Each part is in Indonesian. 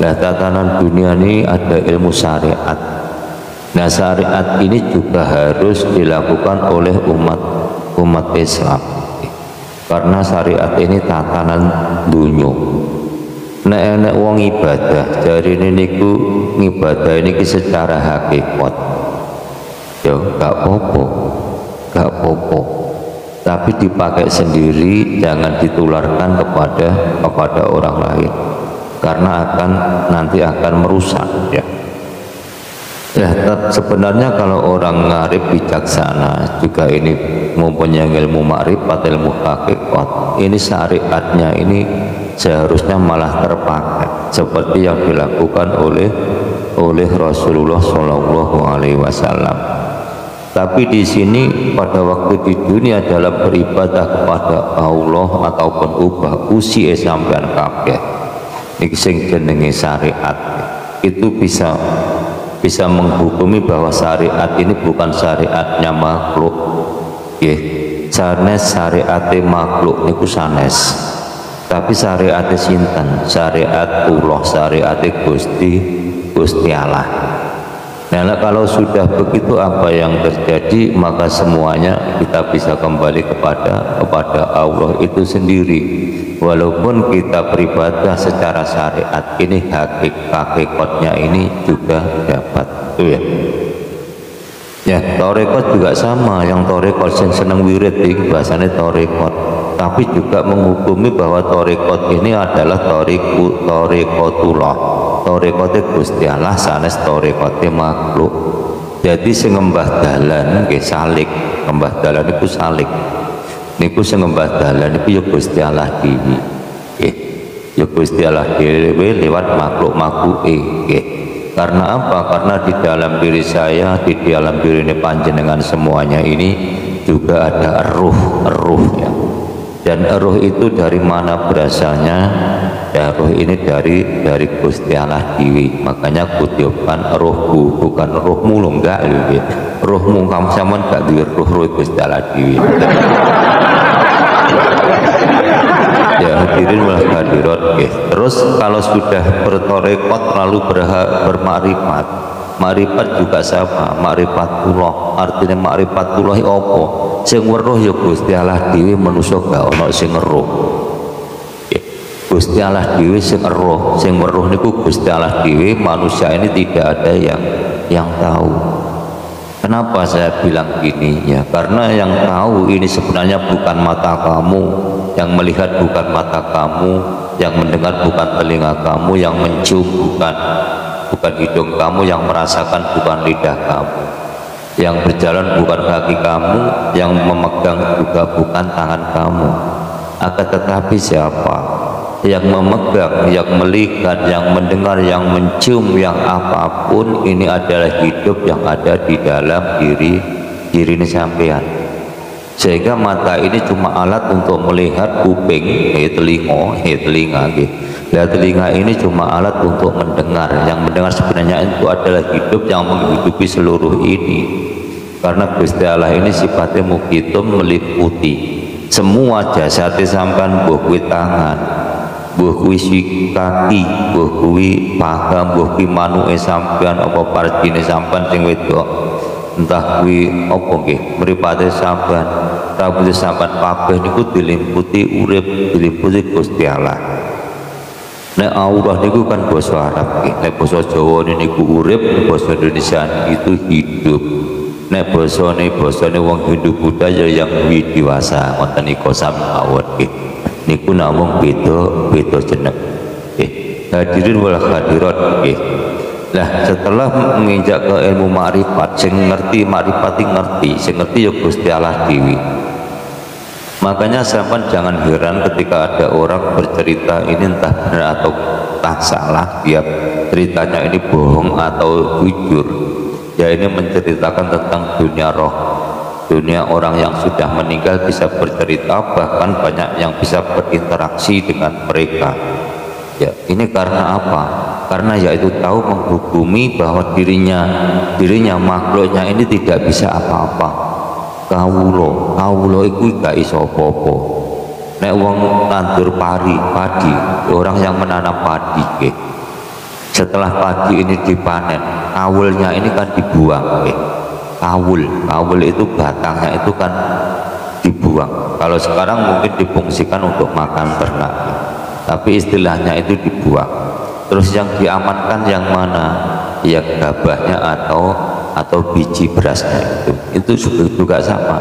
Nah, tatanan dunia ini ada ilmu syariat. Nah, syariat ini juga harus dilakukan oleh umat Islam, karena syariat ini tatanan dunia. Nek wong ibadah, jadi ini niku ibadah ini secara hakikat, ya gak popo, tapi dipakai sendiri, jangan ditularkan kepada orang lain, karena nanti akan merusak, ya. Ya, sebenarnya kalau orang ngarif bijaksana juga ini mempunyai ilmu makrifat, ilmu hakikat, ini syariatnya ini seharusnya malah terpakai seperti yang dilakukan oleh Rasulullah Shallallahu Alaihi Wasallam. Tapi di sini pada waktu di dunia dalam beribadah kepada Allah ataupun ubah usia sampean kabeh niki sing jenenge syariat itu bisa menghukumi bahwa syariat ini bukan syariatnya makhluk, nggih. Sanes syariate makhluk niku sanes, tapi syariate sinten? Syariatullah, syariate Gusti Allah. Nah, kalau sudah begitu apa yang terjadi? Maka semuanya kita bisa kembali kepada Allah itu sendiri. Walaupun kita beribadah secara syariat, ini hakikatnya ini juga dapat, ya. Ya, torekot juga sama. Yang torekot yang senang wirid ini bahasanya torekot, tapi juga menghukumi bahwa torekot ini adalah torekotullah, torekotnya Gusti Allah sanes torekotnya makhluk. Jadi sengembah dalan nggih salik, ngembah dalan itu salik niku sing ngembah dalan niku ya Gusti Allah dhewe, nggih. Ya Gusti Allah dhewe lewat makhluk-makhluke, nggih. Karena apa? Karena di dalam diri saya, di dalam diri ini panjenengan semuanya ini juga ada ruh ya. Dan ruh itu dari mana berasalnya? Ya, ruh ini dari Gusti Allah dhewe. Makanya kutiupan ruhku, bukan ruhmu lho, enggak lho. Ruhmu kamu sampean gak duwe ruh Gusti Allah dhewe. Ya, hadirin wal hadirat, terus kalau sudah bertorekot lalu bermakrifat, makrifat juga sama, makrifatullah. Artinya makrifatullah apa? Sing weruh ya Gusti Allah dhewe, manusa gak ono sing weruh. Gusti Allah dhewe sing weruh niku Gusti Allah dhewe, manusia ini tidak ada yang tahu. Kenapa saya bilang gini, ya? Karena yang tahu ini sebenarnya bukan mata kamu, yang melihat bukan mata kamu, yang mendengar bukan telinga kamu, yang mencium bukan hidung kamu, yang merasakan bukan lidah kamu, yang berjalan bukan kaki kamu, yang memegang juga bukan tangan kamu. Akan tetapi siapa yang memegang, yang melihat, yang mendengar, yang mencium, yang apapun ini adalah hidup yang ada di dalam diri ini sampean. Sehingga mata ini cuma alat untuk melihat, kuping, telinga gitu. Dan telinga ini cuma alat untuk mendengar. Yang mendengar sebenarnya itu adalah hidup yang menghidupi seluruh ini. Karena Gusti Allah ini sifatnya mukitum, meliputi semua jasad sampean, mbuh kuwi tangan, mbuh kuwi kaki, mbuh kuwi paha, mbuh kuwi manuke sampean apa partine sampean sing wedok, entah kuwi apa nggih mripate sampean, rambut sampean kabeh niku diliputi urip, diliputi Gusti Allah. Nek Allah niku kan basa Arab nggih, nek basa Jawa niku urip, basa Indonesia itu hidup. Nek basane wong Hindu Buddha yang widiwasa ngoten niku sami mawon nggih. Niku namung beda jeneng nggih. Hadirin wal hadirat nggih. Nah, setelah menginjak ke ilmu makrifat, sing ngerti makrifat ngerti, sing ngerti ya Gusti Allah dhewe. Makanya sampean jangan heran ketika ada orang bercerita ini entah benar atau entah salah, dia ceritanya ini bohong atau jujur. Ya, ini menceritakan tentang dunia roh, dunia orang yang sudah meninggal bisa bercerita, bahkan banyak yang bisa berinteraksi dengan mereka. Ya, ini karena apa? Karena yaitu tahu menghukumi bahwa dirinya makhluknya ini tidak bisa apa-apa. Kawulo iku gak iso apa-apa. Nek wong nandur padi, orang yang menanam padi nggih. setelah padi ini dipanen, kawulnya ini kan dibuang. Kawul itu batangnya itu kan dibuang. Kalau sekarang mungkin difungsikan untuk makan ternak, tapi istilahnya itu dibuang. Terus yang diamankan yang mana? Ya gabahnya atau biji berasnya itu juga sama.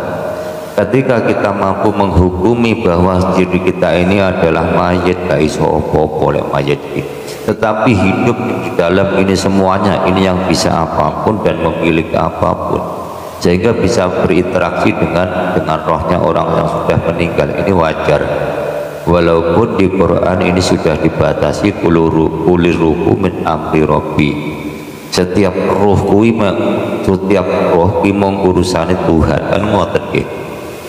Ketika kita mampu menghukumi bahwa diri kita ini adalah mayit, gak iso opo-opo oleh mayit ini, tetapi hidup di dalam ini semuanya, ini yang bisa apapun dan memiliki apapun, sehingga bisa berinteraksi dengan rohnya orang yang sudah meninggal. Ini wajar, walaupun di Quran ini sudah dibatasi kulir ruhu min amri robbi, setiap roh kui mong urusane Tuhan, kan ngoten nggih.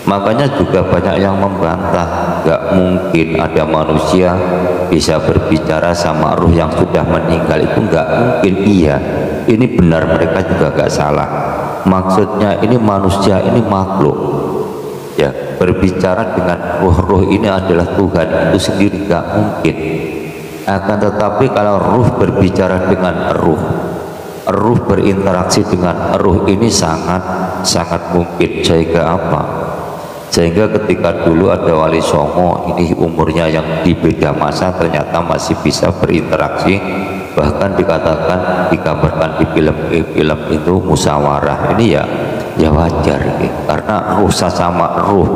Makanya juga banyak yang membantah, gak mungkin ada manusia bisa berbicara sama ruh yang sudah meninggal, itu gak mungkin. Iya, ini benar, mereka juga gak salah. Maksudnya ini manusia ini makhluk ya, berbicara dengan ruh ini adalah Tuhan, itu sendiri gak mungkin. Akan tetapi kalau ruh berbicara dengan ruh berinteraksi dengan ruh, ini sangat mungkin. Sehingga apa? Sehingga ketika dulu ada Wali Songo, ini umurnya yang di beda masa, ternyata masih bisa berinteraksi, bahkan dikatakan, digambarkan di film itu musyawarah. Ini ya wajar ya, karena ruh sesama ruh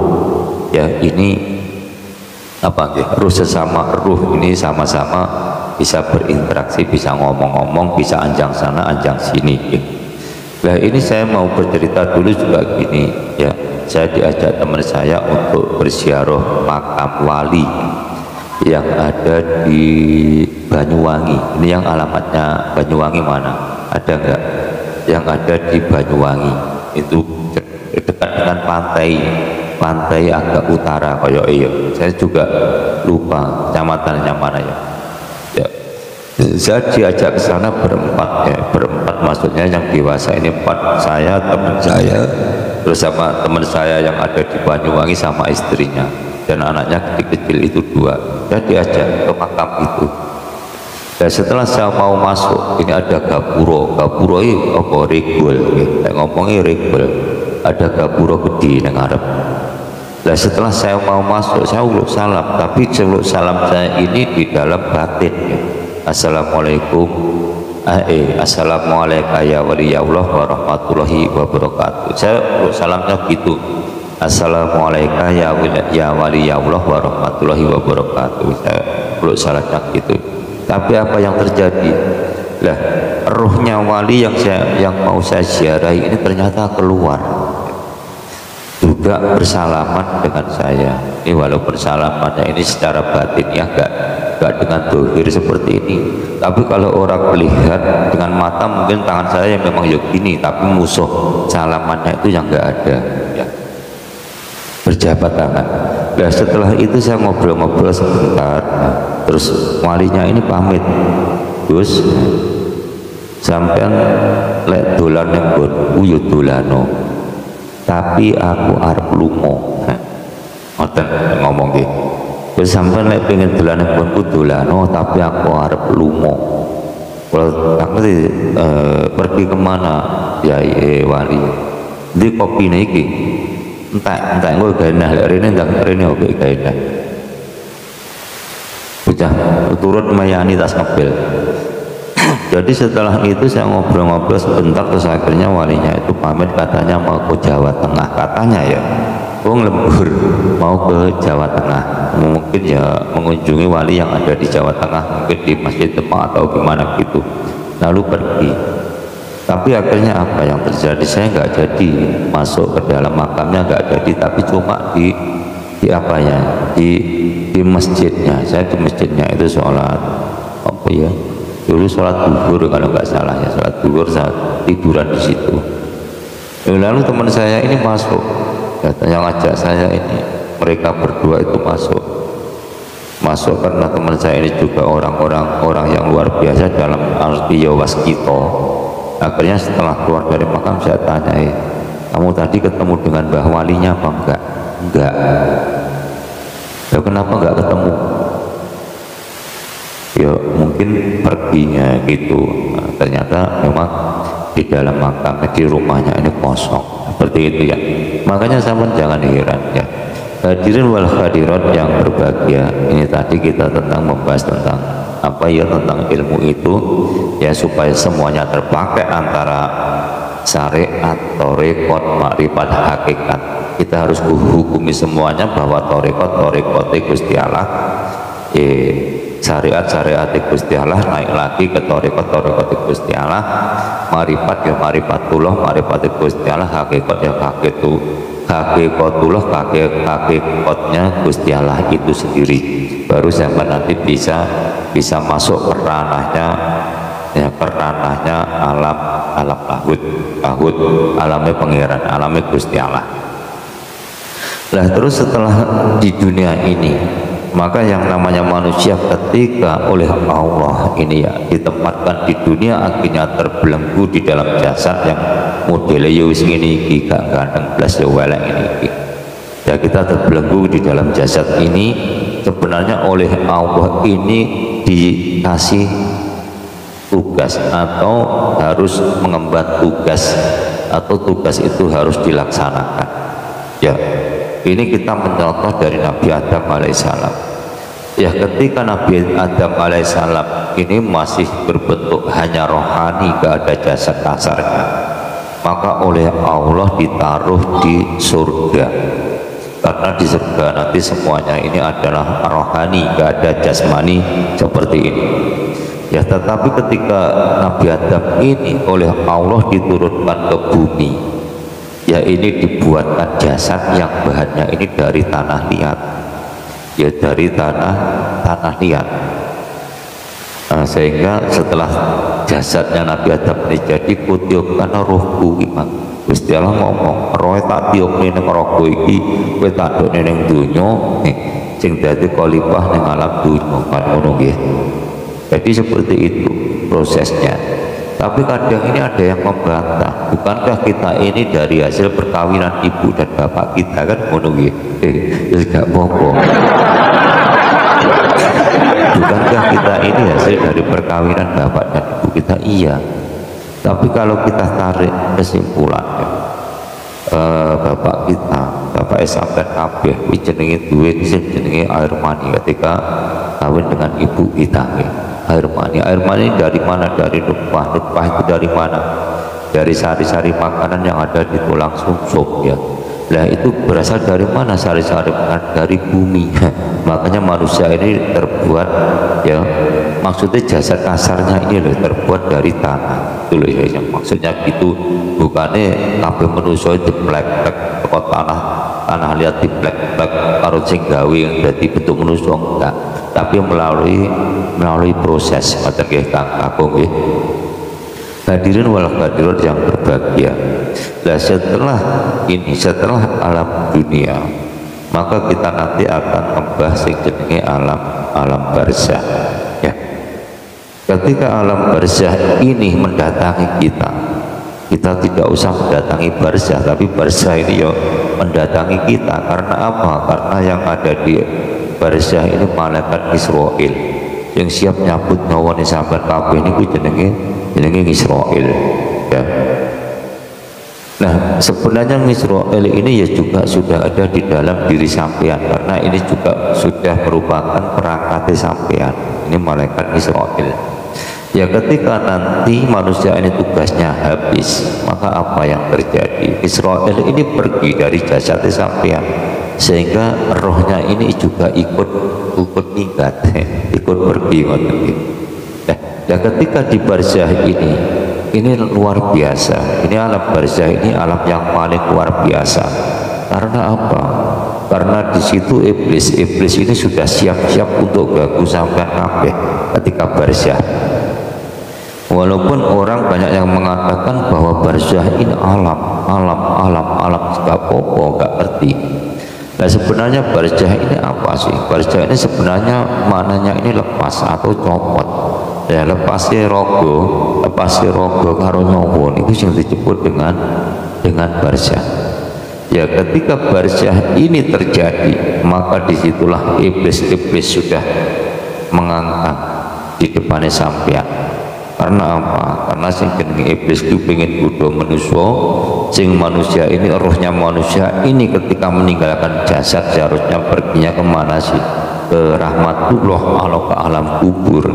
ya, ini apa ya, ruh sesama ruh ini sama-sama bisa berinteraksi, bisa ngomong-ngomong, bisa anjang sana anjang sini ya. Nah ini saya mau bercerita dulu juga gini ya, saya diajak teman saya untuk berziarah makam wali yang ada di Banyuwangi. Ini yang alamatnya Banyuwangi mana? Ada enggak? Yang ada di Banyuwangi itu dekat dengan pantai agak utara kayak iya. Saya juga lupa kecamatannya mana ya. Saya diajak ke sana berempat ya, berempat maksudnya yang dewasa ini 4, saya, teman saya, terus sama teman saya yang ada di Banyuwangi sama istrinya, dan anaknya kecil-kecil itu 2. Saya diajak ke makam itu. Dan setelah saya mau masuk, ini ada gapuro ini apa regul, saya ngomongnya regul, ada gapuro gede yang ngarep. Nah setelah saya mau masuk, saya uluk salam, tapi uluk salam saya ini di dalam batin ya. Assalamualaikum, assalamualaikum ya waliyullah warahmatullahi wabarakatuh. Saya salamnya gitu, assalamualaikum ya waliyullah warahmatullahi wabarakatuh. Saya salamnya gitu. Tapi apa yang terjadi? Lah, ruhnya wali yang mau saya ziarahi ini ternyata keluar, juga bersalaman dengan saya. Ini walaupun salamannya ini secara batin ya, gak dengan dohir seperti ini, tapi kalau orang melihat dengan mata mungkin tangan saya yang memang yuk ini, tapi musuh salamannya itu yang gak ada ya, berjabat tangan. Nah setelah itu saya ngobrol-ngobrol sebentar, terus walinya ini pamit, Gus sampean lek dolan ning uyut dolano, tapi aku arep lunga. Ngoten ngomong nggih. Wis sampean lek pengen dolan ning nggonku dolano, tapi aku arep lunga. Kalau tak ngerti pergi kemana ya wali. Di kopi iki. Entek engko gaenah lek rene ndang rene oke gaenah. Bocah turut melayani tas ngebel. Jadi setelah itu saya ngobrol-ngobrol sebentar, terus akhirnya walinya itu pamit, katanya mau ke Jawa Tengah, katanya ya, lembur mau ke Jawa Tengah, mungkin ya mengunjungi wali yang ada di Jawa Tengah, mungkin di Masjid Demak atau gimana gitu, lalu pergi. Tapi akhirnya apa yang terjadi? Saya nggak jadi masuk ke dalam makamnya, nggak jadi, tapi cuma di apa ya, di masjidnya. Saya di masjidnya itu sholat apa ya, dulu sholat duhur kalau nggak salah ya, sholat duhur, saat tiduran di situ. Lalu teman saya ini masuk, yang ngajak saya ini, mereka berdua itu masuk karena teman saya ini juga orang yang luar biasa dalam arti waskito. Akhirnya setelah keluar dari makam saya tanya, kamu tadi ketemu dengan Mbah Walinya apa enggak? Enggak. Ya kenapa enggak ketemu? ya mungkin perginya gitu. Nah, ternyata memang di dalam makamnya, di rumahnya ini kosong, seperti itu ya. Makanya sama jangan heran ya. Hadirin wal hadirat yang berbahagia, ini tadi kita tentang membahas tentang apa ya, tentang ilmu itu ya, supaya semuanya terpakai antara syariat, thariqat, makrifat, hakikat. Kita harus hukumi semuanya bahwa thariqat Gusti Allah, syariat Gusti Allah, naik lagi ke thariqat Gusti Allah, makrifat ya marifat Gusti Allah, hakikat ya hakikatullah, hakikatnya Gusti Allah itu sendiri. Baru sampai nanti bisa masuk ke ranahnya ya, ke ranahnya alam lahud, alamnya pangeran, alamnya Gusti Allah. Lah terus setelah di dunia ini, maka yang namanya manusia ketika oleh Allah ini ya ditempatkan di dunia, akhirnya terbelenggu di dalam jasad yang modelnya ya wis ngene iki, gak ganteng blas ya welek ini iki. Ya kita terbelenggu di dalam jasad ini, sebenarnya oleh Allah ini dikasih tugas atau harus mengemban tugas, atau tugas itu harus dilaksanakan ya. Ini kita mencontoh dari Nabi Adam alaihissalam ya. Ketika Nabi Adam alaihissalam ini masih berbentuk hanya rohani, gak ada jasad kasarnya, maka oleh Allah ditaruh di surga. Karena di surga nanti semuanya ini adalah rohani, gak ada jasmani seperti ini ya. Tetapi ketika Nabi Adam ini oleh Allah diturunkan ke bumi ya, ini dibuatkan jasad yang bahannya ini dari tanah liat ya, dari tanah liat. Nah, sehingga setelah jasadnya Nabi Adam ini jadi kutiupkan rohku imam, Gusti Allah ngomong roh tak tiup ning rohku iki, kowe tak nduk ning donya sing dadi khalifah ning alam donya kan ngono nggih. Jadi seperti itu prosesnya. Tapi kadang ini ada yang membantah, bukankah kita ini dari hasil perkawinan ibu dan bapak kita kan ngono nggih. Gak apa-apa. Bukankah kita ini hasil dari perkawinan bapak dan ibu kita? Iya. Tapi kalau kita tarik kesimpulannya, bapak kita, bapak sampai kabeh jenenge duit sing jenenge air mani ketika kawin dengan ibu kita. Air mani dari mana? Dari nutfah itu dari mana? Dari sari-sari makanan yang ada di tulang sumsum ya. Nah itu berasal dari mana sari-sari makanan? Dari bumi. Makanya manusia ini terbuat ya, maksudnya jasad kasarnya ini loh terbuat dari tanah. Itu loh ya, yang maksudnya gitu. Bukannya kabeh manusia itu plek-plek kok tanah liat di plek-plek karo sing gawe yang dadi bentuk manusia, enggak. Tapi melalui proses macam nggih Kang Kakung nggih. Hadirin wal hadirat yang berbahagia. Nah setelah ini, setelah alam dunia, maka kita nanti akan membahas yang jenenge alam barzah ya. Ketika alam barzah ini mendatangi kita tidak usah mendatangi barzah, tapi barzah ini ya mendatangi kita. Karena apa? Karena yang ada di barzah ini malaikat Israel yang siap nyambut nyawane sahabat kabeh niku jenenge Israel ya. Nah sebenarnya Israel ini ya juga sudah ada di dalam diri sampean, karena ini juga sudah merupakan perangkat sampean. Ini malaikat Israel ya. Ketika nanti manusia ini tugasnya habis, maka apa yang terjadi? Israel ini pergi dari jasad sampean, sehingga rohnya ini juga ikut minggat, ikut pergi. Nah ketika di barzah ini luar biasa. Ini alam barzah ini alam yang paling luar biasa. Karena apa? Karena di situ iblis ini sudah siap-siap untuk ganggu sampai kabeh ketika barzah. Walaupun orang banyak yang mengatakan bahwa barzah ini alam gak popo, gak ngerti. Nah sebenarnya barzah ini apa sih? Barzah ini sebenarnya maknanya ini lepas atau copot ya, lepasnya rogo karo nyawa itu yang disebut dengan barzah ya. Ketika barzah ini terjadi, maka disitulah iblis sudah mengangkat di depannya sampean. Karena apa? Karena sing jenenge iblis itu pengen godho manusia, sing manusia ini rohnya manusia ini ketika meninggalkan jasad seharusnya perginya kemana sih? Ke rahmatullah Allah, ke alam kubur.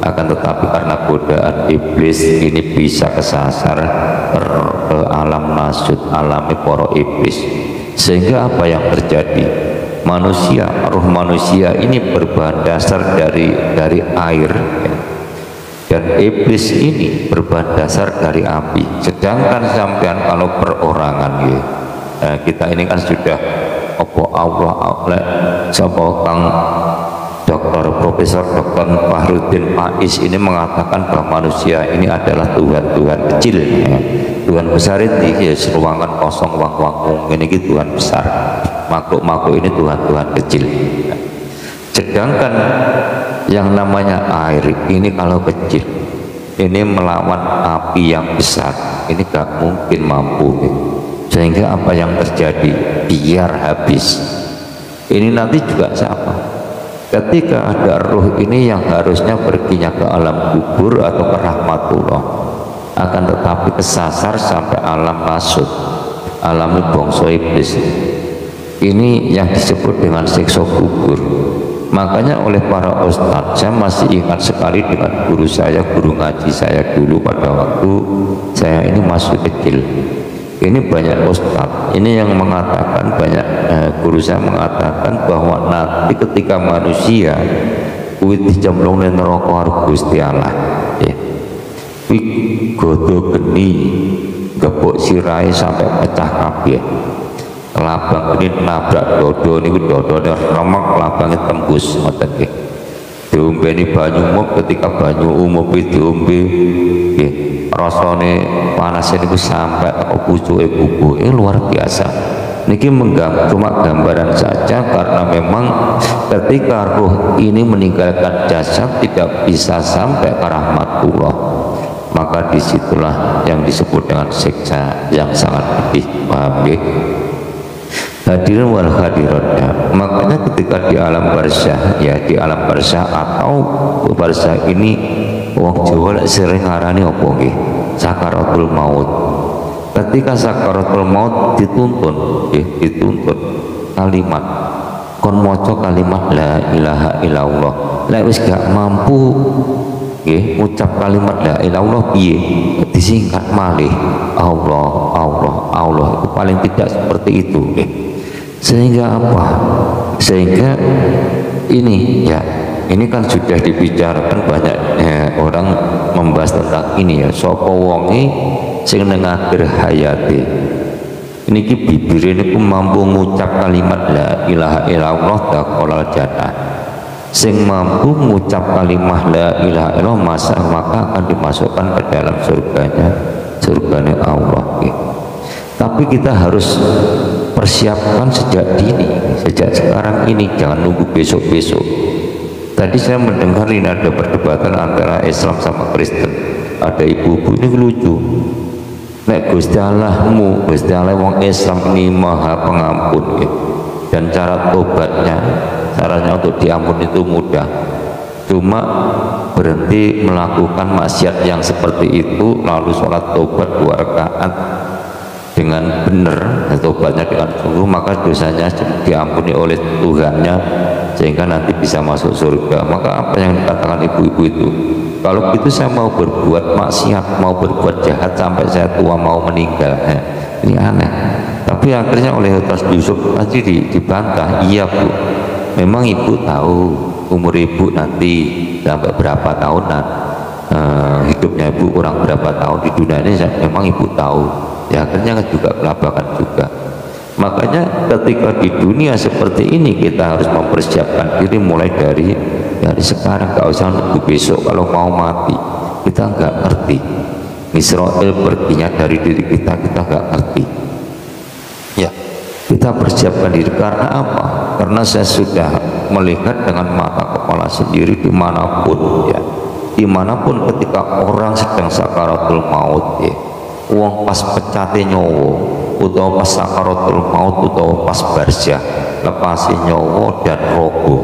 Akan tetapi karena godaan iblis ini bisa kesasar ke alam nasut, alami para iblis. Sehingga apa yang terjadi? Manusia, roh manusia ini berbahan dasar dari air ya. Dan iblis ini berbahan dasar dari api. Sedangkan sampean kalau perorangan ya, kita ini kan sudah Allah sapa Kang Dr. Profesor Dr. Fahrudin Faiz ini mengatakan bahwa manusia ini adalah Tuhan kecil ya. Tuhan besar itu ya ruangan kosong wang ini Tuhan besar, makhluk ini Tuhan kecil ya. Sedangkan yang namanya air ini kalau kecil ini melawan api yang besar ini gak mungkin mampu ya. Sehingga apa yang terjadi? Biar habis. Ini nanti juga sama. Ketika ada ruh ini yang harusnya perginya ke alam kubur atau ke rahmatullah, akan tetapi kesasar sampai alam nasut, alam bangsa iblis. Ini yang disebut dengan siksa kubur. Makanya oleh para ustadz, saya masih ingat sekali dengan guru saya, guru ngaji saya dulu pada waktu saya ini masih kecil. Ini banyak ustadz ini yang mengatakan, banyak guru saya mengatakan bahwa nanti ketika manusia kuwi dicemplung ning neraka karo Gusti Allah ya, kuwi godo geni gebuk sirahe sampai pecah kabeh, labang ini nabrak dodo niku dodone remek, labangnya tembus ngoten nggih. Diombeni banyu umum, ketika banyu umum itu diombe nggih rasane panas niku sampai pucuke kuku, luar biasa. Niki cuma gambaran saja karena memang ketika ruh ini meninggalkan jasad tidak bisa sampai ke rahmatullah, maka disitulah yang disebut dengan siksa yang sangat pedih. Paham nggih? Hadirin wal hadirat ya. Makanya ketika di alam barzah ya, di alam barzah atau barzah ini wong Jawa sering ngarani apa nggih? Sakaratul maut. Ketika sakaratul maut dituntun ya, dituntun kalimat kon maca kalimat la ilaha illallah. Lek wis gak mampu nggih ngucap kalimat la ilaha illallah piye? Disingkat malih Allah Allah Allah, itu paling tidak seperti itu nggih. Sehingga apa? Sehingga ini ya, ini kan sudah dibicarakan banyak orang membahas tentang ini ya. Sapa wonge sing ning akhir hayate niki bibire niku mampu ngucap kalimat la ilaha illallah dakhalal jannah. Sing mampu ngucap kalimat la ilaha illallah maka akan dimasukkan ke dalam surganya Allah. Tapi kita harus persiapkan sejak dini, sejak sekarang ini, jangan nunggu besok-besok. Tadi saya mendengar ini ada perdebatan antara Islam sama Kristen. Ada ibu-ibu ini lucu. Nek Gusti Allahmu, Gusti Allah wong Islam ini maha pengampun ya. Dan cara tobatnya, caranya untuk diampun itu mudah. Cuma berhenti melakukan maksiat yang seperti itu, lalu sholat tobat 2 rakaat dengan benar, tobatnya dengan sungguh, maka dosanya diampuni oleh Tuhannya sehingga nanti bisa masuk surga. Maka apa yang dikatakan ibu-ibu itu, kalau gitu saya mau berbuat maksiat, mau berbuat jahat sampai saya tua mau meninggal, ini aneh. Tapi akhirnya oleh Ustaz Yusuf pasti dibantah, iya Bu, memang ibu tahu umur ibu nanti sampai berapa tahunan, hidupnya ibu kurang berapa tahun di dunia ini, memang ibu tahu. Ya akhirnya juga kelabakan juga. Makanya ketika di dunia seperti ini kita harus mempersiapkan diri mulai dari sekarang, gak usah nunggu besok. Kalau mau mati kita nggak ngerti, Israel perginya dari diri kita nggak ngerti ya. Kita persiapkan diri karena apa? Karena saya sudah melihat dengan mata kepala sendiri dimanapun ya, dimanapun ketika orang sedang sakaratul maut ya, uang pas pecate nyawa utawa pas sakaratul maut utawa pas barzah lepasi nyawa dan rogo,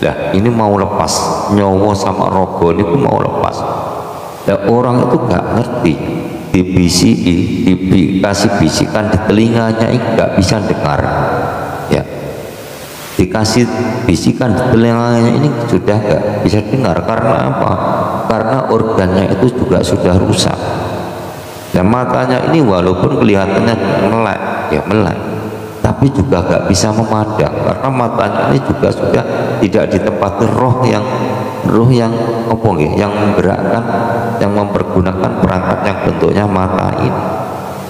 Lah ini mau lepas nyawa sama rogo ini mau lepas. Lah orang itu gak ngerti, dibisiki, dikasih bisikan di telinganya ini gak bisa dengar ya, dikasih bisikan di telinganya ini sudah gak bisa dengar. Karena apa? Karena organnya itu juga sudah rusak. Dan matanya ini walaupun kelihatannya melek ya melek, tapi juga gak bisa memandang karena matanya ini juga sudah tidak ditempati roh yang apa nggih, yang menggerakkan, yang mempergunakan perangkat yang bentuknya mata ini.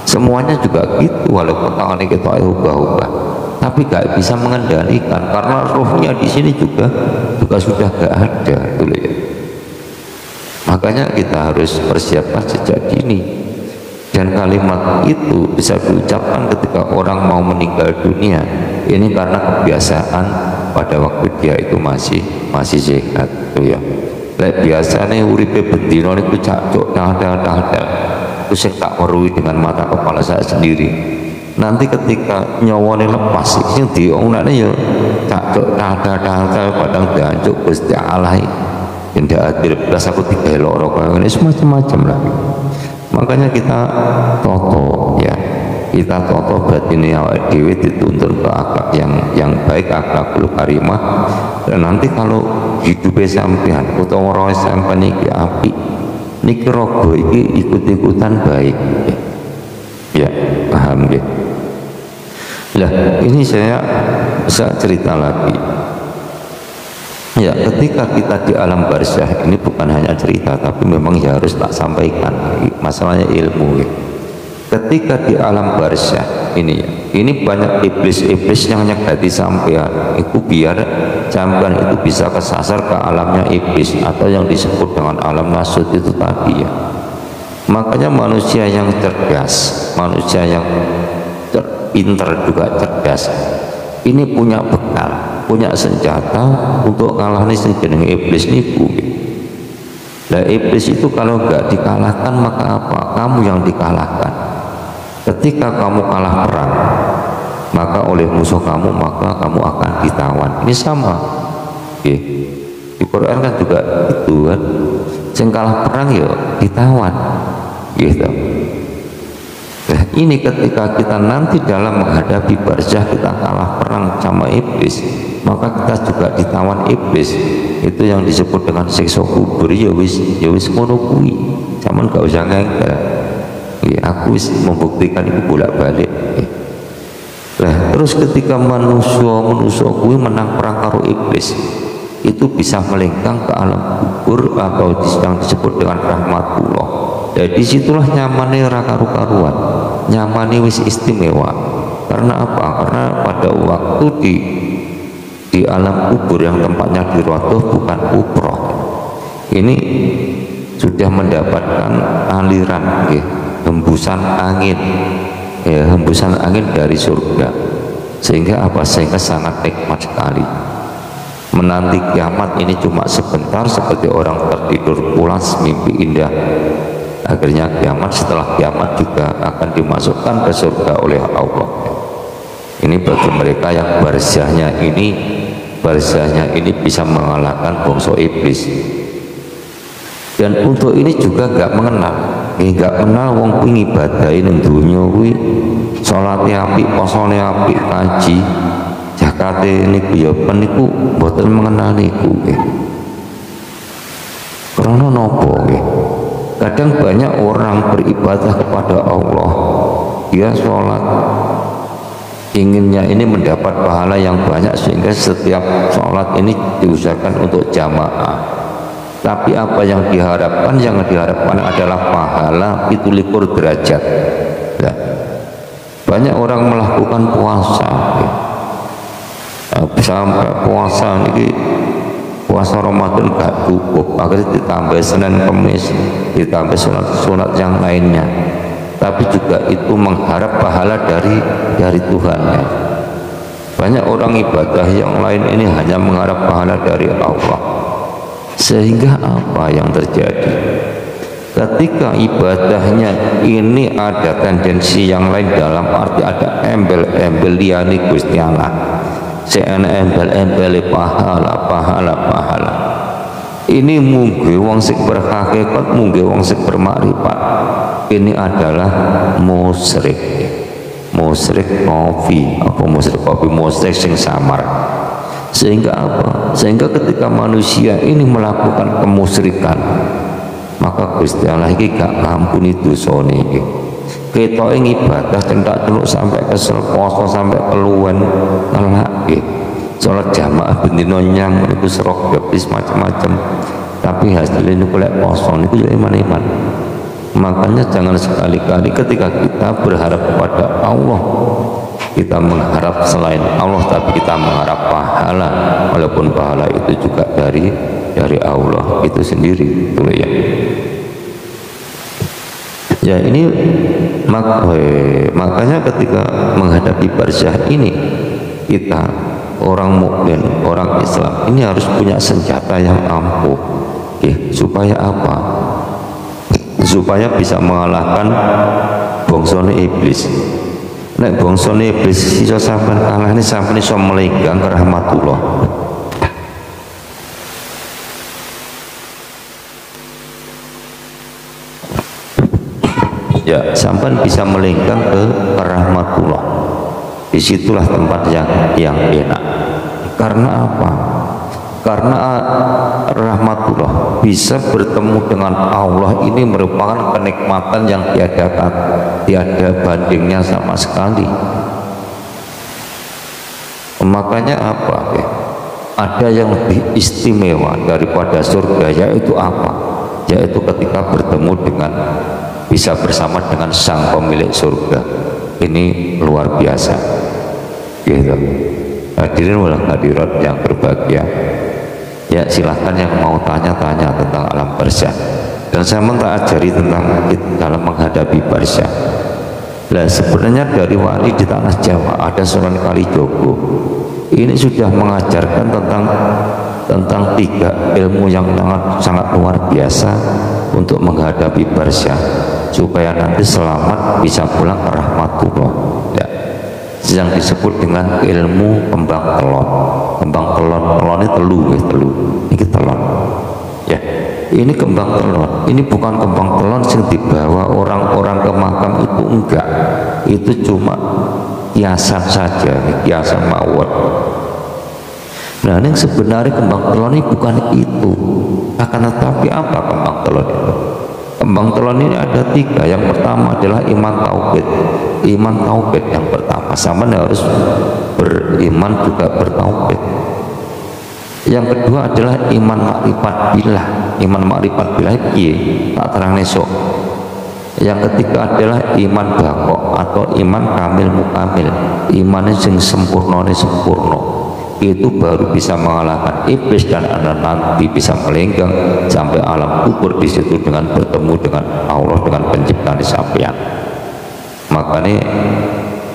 Semuanya juga gitu, walaupun tangannya kita ubah-ubah, tapi gak bisa mengendalikan karena rohnya di sini juga sudah gak ada dulu ya. Makanya kita harus persiapkan sejak dini. Dan kalimat itu bisa diucapkan ketika orang mau meninggal dunia. Ini karena kebiasaan pada waktu dia itu masih sehat tuh ya. Lek biasanya uripe bendino itu cacok dah. Itu saya tak merui dengan mata kepala saya sendiri. Nanti ketika nyawanya lepas sing diomongane ya cacok dah padang dancuk Gusti Allah. Tidak adil belas aku tiga loro kaya ini semacam lah. Makanya kita toto ya, kita toto batin awak dewi dituntun ke akhlak yang baik, akhlakul karimah. Dan nanti kalau hidupnya sampean utawa roh sampean iki apik, niki rogo iki ikut-ikutan baik ya, paham ya. Lah ini saya bisa cerita lagi ya, ketika kita di alam barzah ini bukan hanya cerita, tapi memang ya harus tak sampaikan masalahnya ilmu ya. Ketika di alam barzah ini ya, ini banyak iblis-iblis yang nyegati sampean itu biar sampean itu bisa kesasar ke alamnya iblis atau yang disebut dengan alam nasut itu tadi ya. Makanya manusia yang cerdas, manusia yang pintar juga cerdas, ini punya bekal, punya senjata untuk kalah nih jenenge iblis niku. Nah iblis itu kalau nggak dikalahkan maka apa? Kamu yang dikalahkan. Ketika kamu kalah perang, maka oleh musuh kamu maka kamu akan ditawan. Ini sama. Oke. Di Quran kan juga itu kan. Sing kalah perang ya ditawan. Gitu. Nah, ini ketika kita nanti dalam menghadapi barzah kita kalah perang sama iblis, maka kita juga ditawan iblis. Itu yang disebut dengan siksa kubur. Ya wis ngono kuwi. Sampeyan gak usah ngengkel. Ya, aku wis membuktikan itu bolak-balik. Nah, terus ketika manusia kuwi menang perang karo iblis, itu bisa melenggang ke alam kubur atau yang disebut dengan rahmatullah. Jadi disitulah nyamannya karu-karuan, nyamannya wis istimewa. Karena apa? Karena pada waktu di alam kubur yang tempatnya di rodoh bukan kubroh, ini sudah mendapatkan aliran ya, hembusan angin ya, hembusan angin dari surga, sehingga apa? Sehingga sangat nikmat sekali. Menanti kiamat ini cuma sebentar, seperti orang tertidur pulas mimpi indah. Akhirnya kiamat, setelah kiamat juga akan dimasukkan ke surga oleh Allah. Ini bagi mereka yang barzahnya ini bisa mengalahkan bangsa iblis. Dan untuk ini juga gak mengenal, gak kenal wong kuwi ngibadahi ning donya kuwi salate apik, posone apik, kaji, zakate niku ya peniku mboten mengenal niku nggih. Karena napa nggih? Kadang banyak orang beribadah kepada Allah, dia sholat inginnya ini mendapat pahala yang banyak, sehingga setiap sholat ini diusahakan untuk jamaah. Tapi apa yang diharapkan? Yang diharapkan adalah pahala itu 17 derajat. Nah, banyak orang melakukan puasa sampai puasa ini, puasa Ramadan gak cukup, akhirnya ditambah Senin Kamis, ditambah sunat yang lainnya, tapi juga itu mengharap pahala dari Tuhan ya. Banyak orang ibadah yang lain ini hanya mengharap pahala dari Allah, sehingga apa yang terjadi? Ketika ibadahnya ini ada tendensi yang lain, dalam arti ada embel-embel liyane Gusti Allah, sing embel-embele pahala. Ini mungkin wong sing berhakikat, mungkin wong sing bermakrifat. Ini adalah musyrik kopi, musyrik sing samar. Sehingga apa? Sehingga ketika manusia ini melakukan kemusyrikan, maka Gusti Allah iki gak ngampuni dosane iki. Ketoke ibadah cendak celuk sampai kesel, poso sampai keluwen, ngelake. Sholat jamaah bendino nyang itu serok habis macam-macam, tapi hasilnya itu lek poso itu ya iman-iman. Makanya jangan sekali-kali ketika kita berharap kepada Allah, kita mengharap selain Allah, tapi kita mengharap pahala, walaupun pahala itu juga dari Allah itu sendiri, betul ya. Ya ini makanya ketika menghadapi barzah ini, kita orang mukmin, orang Islam ini harus punya senjata yang ampuh. Supaya apa? Supaya bisa mengalahkan bongsone iblis. Nek bongsone iblis iso sampean kalahne, sampean iso melenggang ke rahmatullah. Ya, sampean bisa melenggang ke rahmatullah. Disitulah tempat yang enak. Karena apa? Karena rahmatullah, bisa bertemu dengan Allah ini merupakan kenikmatan yang tiada bandingnya sama sekali. Makanya apa? Ada yang lebih istimewa daripada surga, yaitu apa? Yaitu ketika bertemu dengan, bisa bersama dengan sang pemilik surga. Ini luar biasa, gitu. Hadirin wal hadirat yang berbahagia, ya silahkan yang mau tanya-tanya tentang alam barzah, dan saya minta ajari tentang dalam menghadapi barzah. Nah, sebenarnya dari wali di tanah Jawa ada Sunan Kalijogo, ini sudah mengajarkan tentang 3 ilmu yang sangat luar biasa untuk menghadapi barzah, supaya nanti selamat bisa pulang ke rahmatullah, ya. Yang disebut dengan ilmu kembang telon. Kembang telon ini telu, ini telon, ya. Ini kembang telon, ini bukan kembang telon yang dibawa orang-orang ke makam, itu enggak, itu cuma hiasan saja, hiasan mawon. Nah, yang sebenarnya kembang telon ini bukan itu. Akan tetapi apa kembang telon itu? Kembang telon ini ada 3. Yang pertama adalah iman tauhid. Iman tauhid yang pertama, sama harus beriman juga bertauhid. Yang kedua adalah iman makrifat billah. Iman makrifat billah piye? Tak terang nesok. Yang ketiga adalah iman bakok atau iman kamil mukamil. Imannya sing sempurna. Itu baru bisa mengalahkan iblis, dan Anda nanti bisa melenggang sampai alam kubur di situ dengan bertemu dengan Allah, dengan penciptaan sampean. Makanya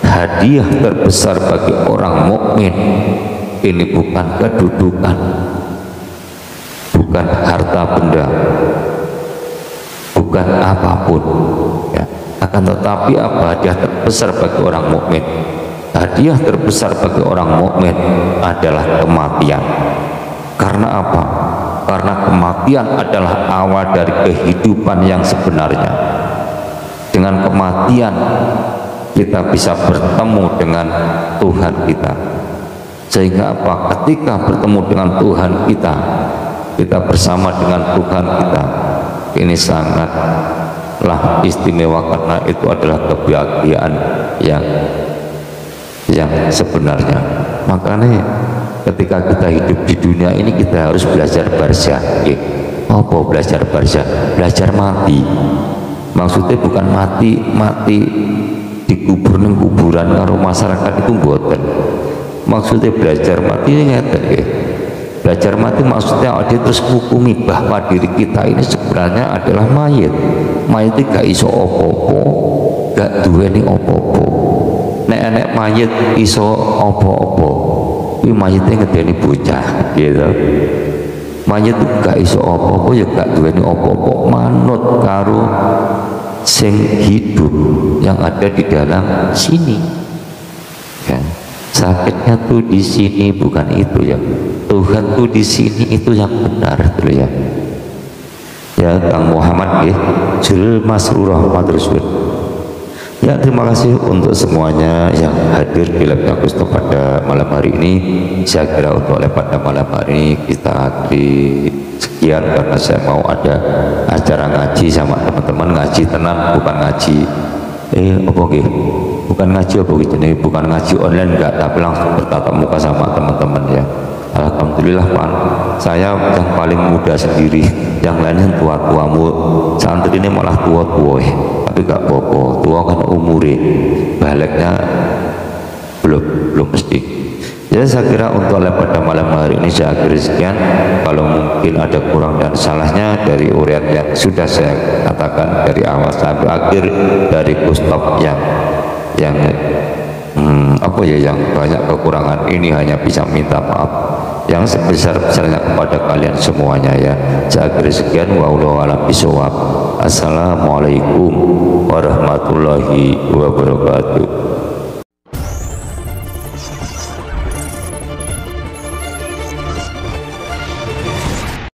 hadiah terbesar bagi orang mukmin ini bukan kedudukan, bukan harta benda, bukan apapun, ya. Akan tetapi apa hadiah terbesar bagi orang mukmin? Hadiah terbesar bagi orang mukmin adalah kematian. Karena apa? Karena kematian adalah awal dari kehidupan yang sebenarnya. Dengan kematian kita bisa bertemu dengan Tuhan kita. Sehingga apa? Ketika bertemu dengan Tuhan kita, kita bersama dengan Tuhan kita, ini sangatlah istimewa, karena itu adalah kebahagiaan yang sebenarnya. Makanya ketika kita hidup di dunia ini, kita harus belajar barzah. Apa belajar barzah? Belajar mati. Maksudnya bukan mati dikubur ning kuburan karo masyarakat, itu mboten. Maksudnya belajar mati ini ngeten nggih. Belajar mati maksudnya dia terus menghukumi bahwa diri kita ini sebenarnya adalah mayit. Mayit itu gak iso opo-opo, gak duweni opo-opo. Nek mayit iso opo-opo, kuwi mayite ngedeni bocah, gitu. Mayit itu gak iso opo-opo, ya gak duweni opo-opo, manut karo sing hidup yang ada di dalam sini, ya. sakitnya tuh di sini bukan itu ya, Tuhan tuh di sini itu yang benar tuh ya. Ya Kang Muhammad ya, Jul Masrurah Madrusul. Ya terima kasih untuk semuanya yang hadir di Labnya Gusto pada malam hari ini. Saya kira untuk pada malam hari ini kita akhiri sekian, karena saya mau ada acara ngaji sama teman-teman, ngaji tenang bukan ngaji apa gitu, bukan ngaji apa gitu nih, bukan ngaji online enggak, tapi langsung bertatap muka sama teman-teman ya. Alhamdulillah Pak, saya yang paling muda sendiri, yang lainnya tua-tuamu, santri ini malah tua-tua ya. Tapi gak apa-apa, tua kan umure, baliknya belum mesti. Jadi saya kira untuk pada malam hari ini saya akhiri sekian. Kalau mungkin ada kurang dan salahnya dari urian yang sudah saya katakan dari awal sampai akhir, dari Gustaf yang apa ya, yang banyak kekurangan ini, hanya bisa minta maaf yang sebesar-besarnya kepada kalian semuanya ya. Saya akhiri sekian, wallahu a'lam bishawab. Assalamualaikum warahmatullahi wabarakatuh.